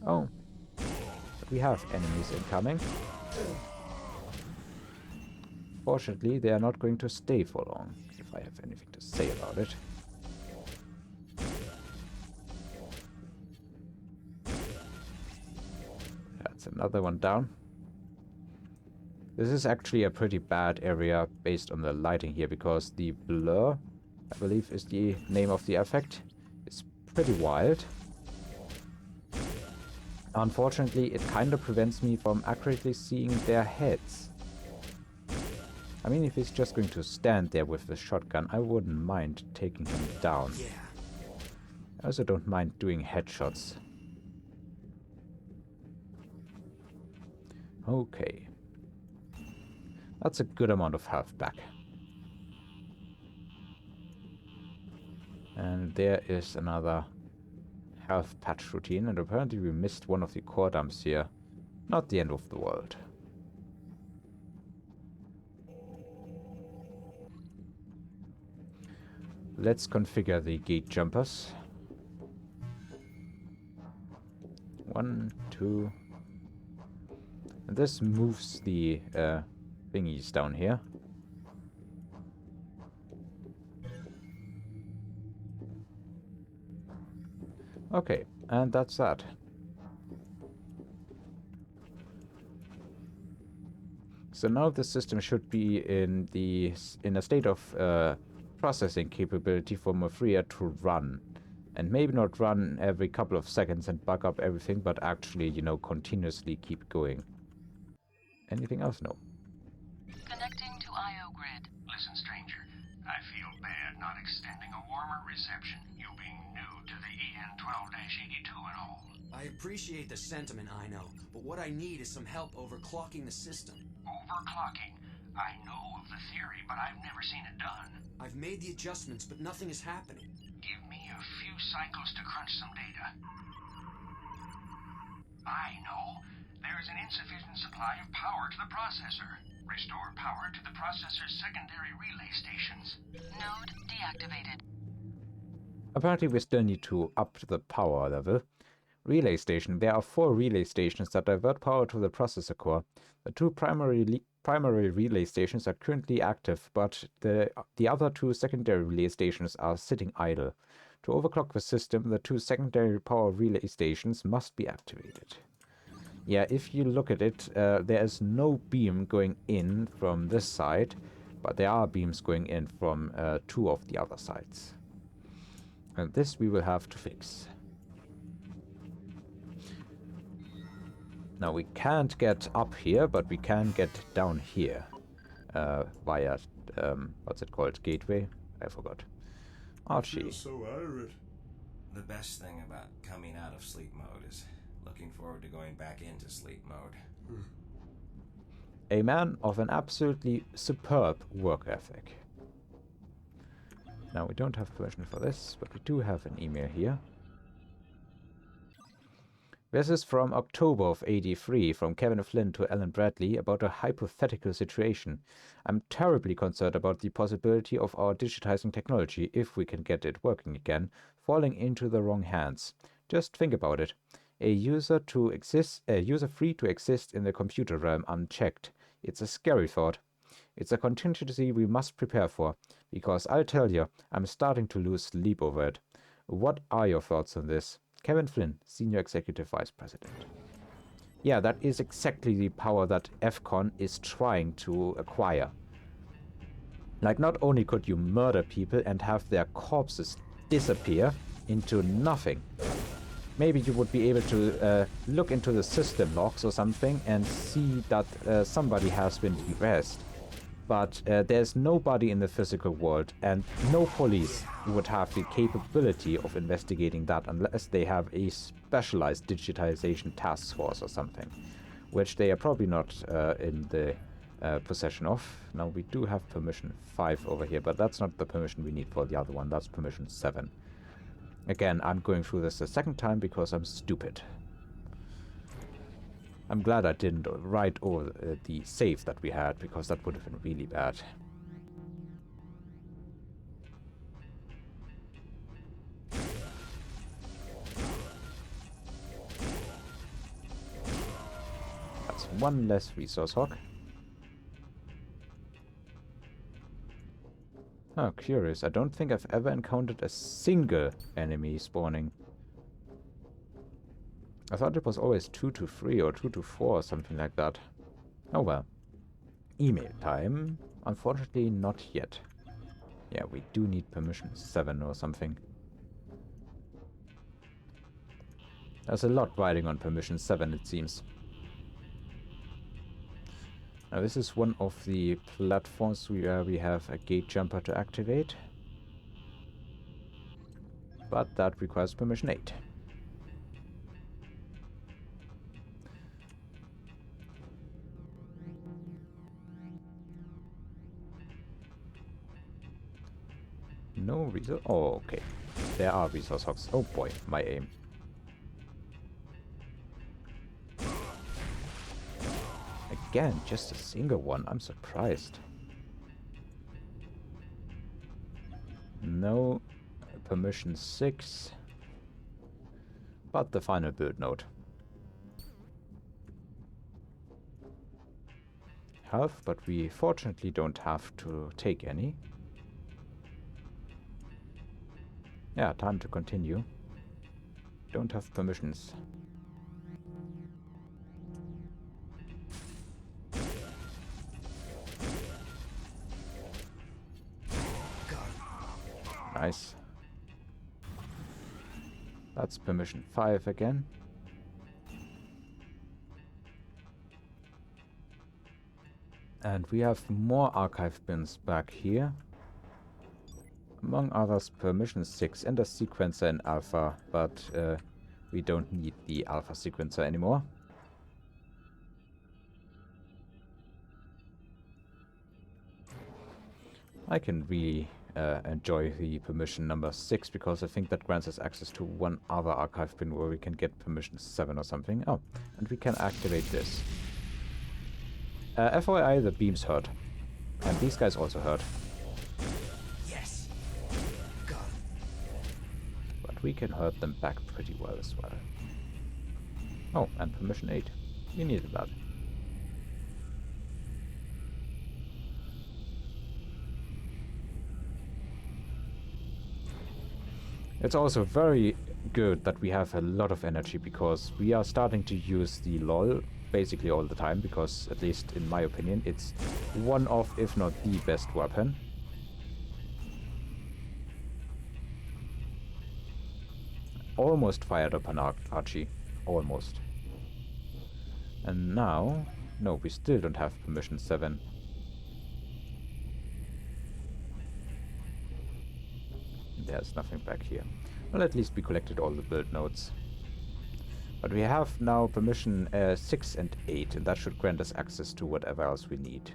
Oh, we have enemies incoming. Fortunately, they are not going to stay for long, if I have anything to say about it. That's another one down. This is actually a pretty bad area based on the lighting here, because the blur, I believe is the name of the effect, is pretty wild. Unfortunately, it kind of prevents me from accurately seeing their heads. I mean, if he's just going to stand there with the shotgun, I wouldn't mind taking him down. Yeah. I also don't mind doing headshots. Okay. That's a good amount of health back. And there is another health patch routine, and apparently we missed one of the core dumps here. Not the end of the world. Let's configure the gate jumpers. 1, 2. And this moves the thingies down here. Okay, and that's that. So now the system should be in a state of processing capability for Mafria to run. And maybe not run every couple of seconds and bug up everything, but actually, you know, continuously keep going. Anything else? No. Connecting to IO grid. Listen, stranger. I feel bad not extending a warmer reception. You being new to the EN12-82 and all. I appreciate the sentiment, I know, but what I need is some help overclocking the system. Overclocking. I know of the theory, but I've never seen it done. I've made the adjustments, but nothing is happening. Give me a few cycles to crunch some data. I know. There is an insufficient supply of power to the processor. Restore power to the processor's secondary relay stations. Node deactivated. Apparently we still need to up the power level. Relay station. There are 4 relay stations that divert power to the processor core. The 2 primary relay stations are currently active, but the other 2 secondary relay stations are sitting idle. To overclock the system, the 2 secondary power relay stations must be activated. Yeah, if you look at it, there is no beam going in from this side, but there are beams going in from 2 of the other sides. And this we will have to fix. Now we can't get up here, but we can get down here via, what's it called, gateway? I forgot. Archie. So irate. The best thing about coming out of sleep mode is looking forward to going back into sleep mode. A man of an absolutely superb work ethic. Now we don't have permission for this, but we do have an email here. This is from October of '83 from Kevin Flynn to Alan Bradley about a hypothetical situation. I'm terribly concerned about the possibility of our digitizing technology, if we can get it working again, falling into the wrong hands. Just think about it. A user free to exist in the computer realm unchecked. It's a scary thought. It's a contingency we must prepare for, because I'll tell you, I'm starting to lose sleep over it. What are your thoughts on this? Kevin Flynn, Senior Executive Vice President. Yeah, that is exactly the power that FCON is trying to acquire. Like, not only could you murder people and have their corpses disappear into nothing, maybe you would be able to look into the system logs or something and see that somebody has been erased. But there's nobody in the physical world, and no police would have the capability of investigating that unless they have a specialized digitization task force or something, which they are probably not in the possession of. Now, we do have permission 5 over here, but that's not the permission we need for the other one. That's permission 7. Again, I'm going through this a second time because I'm stupid. I'm glad I didn't write over the save that we had, because that would have been really bad. one less resource hog. Oh, curious. I don't think I've ever encountered a single enemy spawning. I thought it was always 2 to 3 or 2 to 4 or something like that. Oh well. Email time. Unfortunately, not yet. Yeah, we do need permission 7 or something. There's a lot riding on permission 7, it seems. Now this is one of the platforms where we have a gate jumper to activate. But that requires permission 8. No resource. Oh, okay. There are resource hogs. Oh boy, my aim. Again, just a single one. I'm surprised. No permission 6. But the final build node. Health, but we fortunately don't have to take any. Yeah, time to continue. Don't have permissions. Nice. That's permission 5 again. And we have more archive bins back here. Among others, permission 6 and a sequencer in alpha, but we don't need the alpha sequencer anymore. I can really enjoy the permission number 6 because I think that grants us access to one other archive bin where we can get permission 7 or something. Oh, and we can activate this. FYI, the beams hurt. And these guys also hurt. Yes. Got it. But we can hurt them back pretty well as well. Oh, and permission 8. We needed that. It's also very good that we have a lot of energy because we are starting to use the LOL basically all the time because, at least in my opinion, it's one of, if not the best weapon. Almost fired up an Archie. Almost. And now... No, we still don't have permission 7. There's nothing back here. Well, at least we collected all the build nodes. But we have now permission 6 and 8, and that should grant us access to whatever else we need.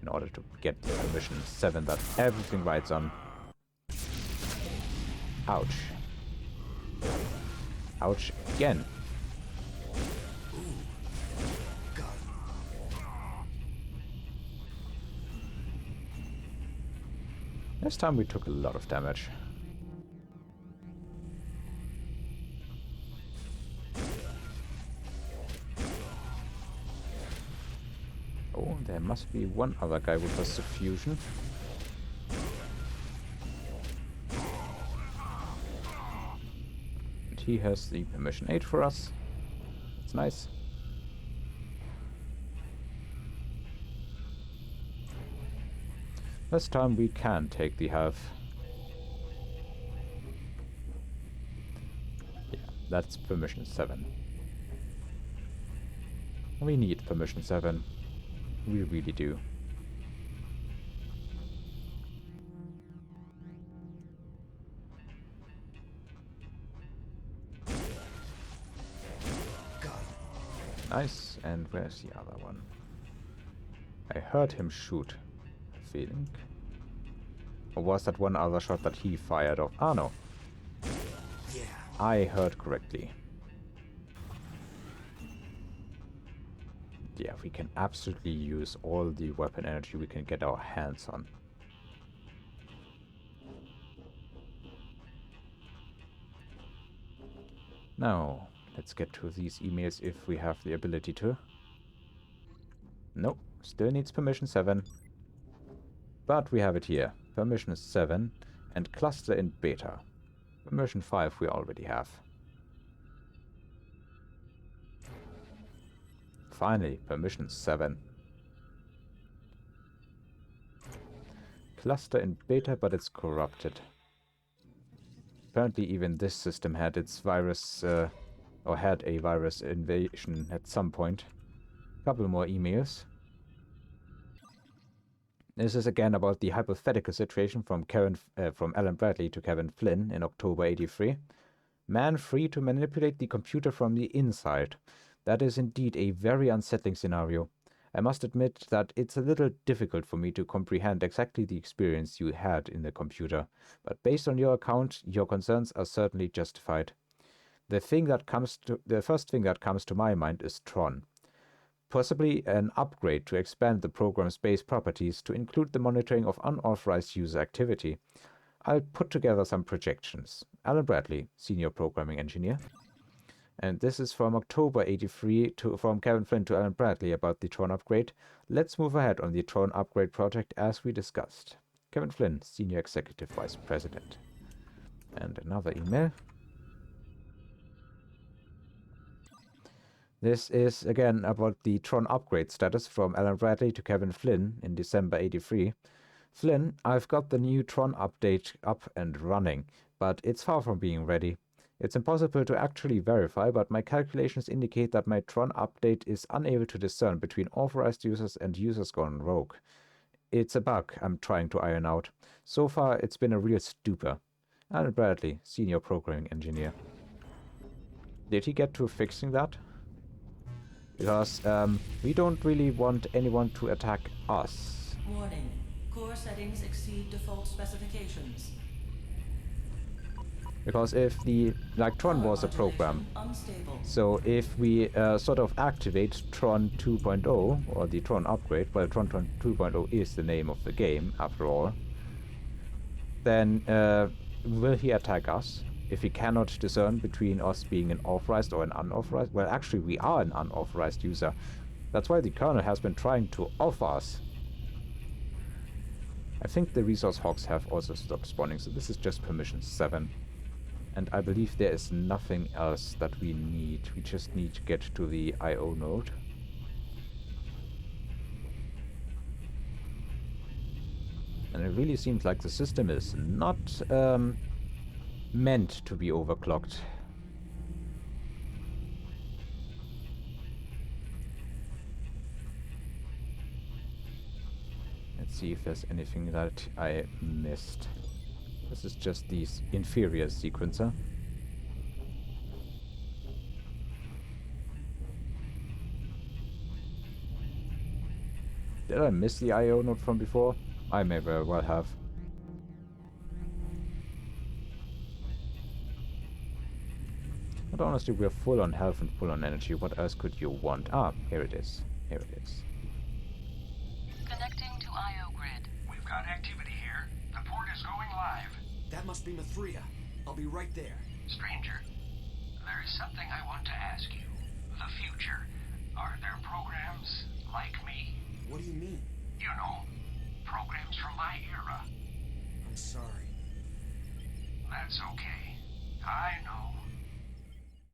In order to get the permission 7 that everything rides on. Ouch. Ouch again. This time we took a lot of damage. Oh, there must be one other guy with a suffusion. And he has the permission 8 for us. That's nice. This time we can take the health. Yeah, that's permission 7. We need permission 7. We really do. Nice, and where's the other one? I heard him shoot. Feeling. Or was that one other shot that he fired off? Ah, no. Yeah. I heard correctly. Yeah, we can absolutely use all the weapon energy we can get our hands on. Now, Let's get to these emails if we have the ability to. Nope, still needs permission 7. But we have it here. Permission 7 and cluster in beta. Permission 5 we already have. Finally, permission 7. Cluster in beta, but it's corrupted. Apparently even this system had its virus, or had a virus invasion at some point. Couple more emails. This is again about the hypothetical situation from Alan Bradley to Kevin Flynn in October 83. Man free to manipulate the computer from the inside. That is indeed a very unsettling scenario. I must admit that it's a little difficult for me to comprehend exactly the experience you had in the computer, but based on your account, your concerns are certainly justified. The first thing that comes to my mind is Tron. Possibly an upgrade to expand the program's base properties to include the monitoring of unauthorized user activity. I'll put together some projections. Alan Bradley, Senior Programming Engineer. And this is from October 83 from Kevin Flynn to Alan Bradley about the Tron upgrade. Let's move ahead on the Tron upgrade project as we discussed. Kevin Flynn, Senior Executive Vice President. And another email. This is again about the Tron upgrade status from Alan Bradley to Kevin Flynn in December 83. Flynn, I've got the new Tron update up and running, but it's far from being ready. It's impossible to actually verify, but my calculations indicate that my Tron update is unable to discern between authorized users and users gone rogue. It's a bug I'm trying to iron out. So far, it's been a real stupor. Alan Bradley, Senior Programming Engineer. Did he get to fixing that? Because we don't really want anyone to attack us. Warning. Core settings exceed default specifications. Because if Tron was a program, Unstable. so if we sort of activate Tron 2.0, or the Tron upgrade, well, Tron 2.0 is the name of the game, after all, then will he attack us? If he cannot discern between us being an authorized or an unauthorized? Well, actually, we are an unauthorized user. That's why the kernel has been trying to offer us. I think the resource hogs have also stopped spawning, so this is just permission 7. And I believe there is nothing else that we need. We just need to get to the I/O node. And it really seems like the system is not meant to be overclocked. Let's see if there's anything that I missed. This is just the inferior sequencer. Did I miss the I/O node from before? I may very well have. But honestly, we're full on health and full on energy. What else could you want? Ah, here it is. Here it is. Connecting to IO grid. We've got activity here. The port is going live. That must be Mithria. I'll be right there. Stranger, there is something I want to ask you. The future. Are there programs like me? What do you mean? You know, programs from my era. I'm sorry. That's okay. I know.